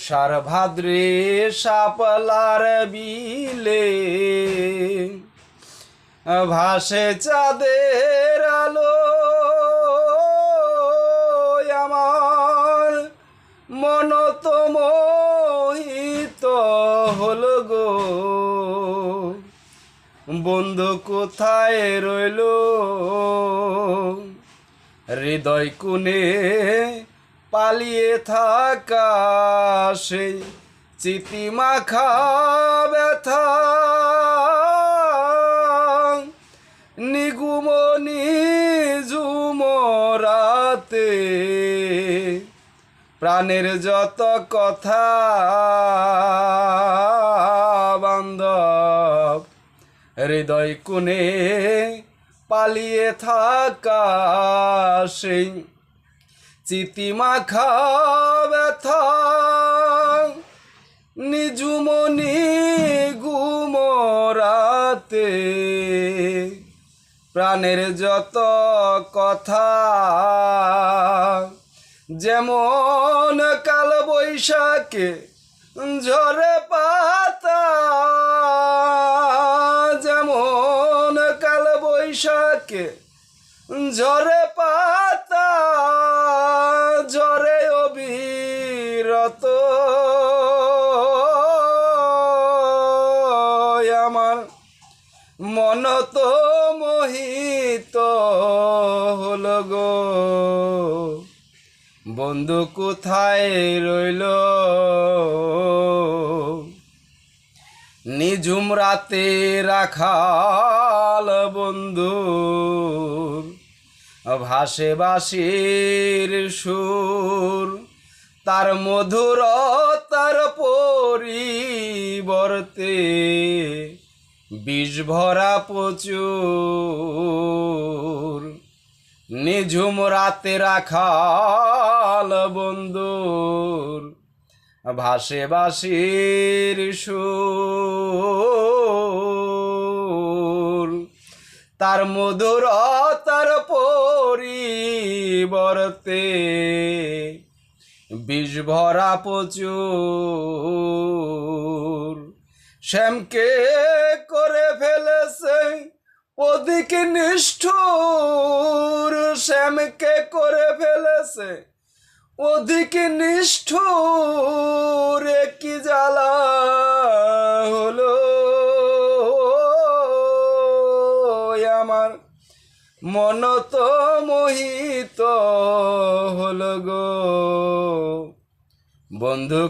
সার ভাদ্রে শাপলার বিলে ভাসে চাঁদের আলো। আমার মন তো মোহিত হল গো, বন্ধু কোথায় রইল? হৃদয় কোণে পালিয়ে থাকা সেই চিতিমাখা ব্যথা, নিগুম নিঝুম রাতে প্রাণের যত কথা বান্ধব, হৃদয় কোণে পালিয়ে থাকা সেই চিতিমাখা ব্যথা, নিঝুম নিগুম রাতে প্রাণের যত কথা, যেমন কাল বৈশাখে ঝরে পাতা, যেমন কাল বৈশাখে ঝরে পাতা, ঝরে অবিরত। আমার মন তো মোহিত হল গো, বন্ধু কোথায় রইল? নিঝুম রাতে রাখাল বন্ধু ভাসে বাঁশির সুর, তার মধুরতার পরিবর্তে বিষ ভরা প্রচুর। নিঝুম রাতে রাখাল বন্ধুর ভাসে বাঁশির সুর, তার মধুরতার পরিবর্তে বিষ ভরা প্রচুর। শ্যামকে করে ফেলেছে অধিক নিষ্ঠুর, শ্যামকে করে ফেলেছে অধিক নিষ্ঠুর। কি জ্বালা হলো আমার, মন তো মোহিত হল গো, বন্ধু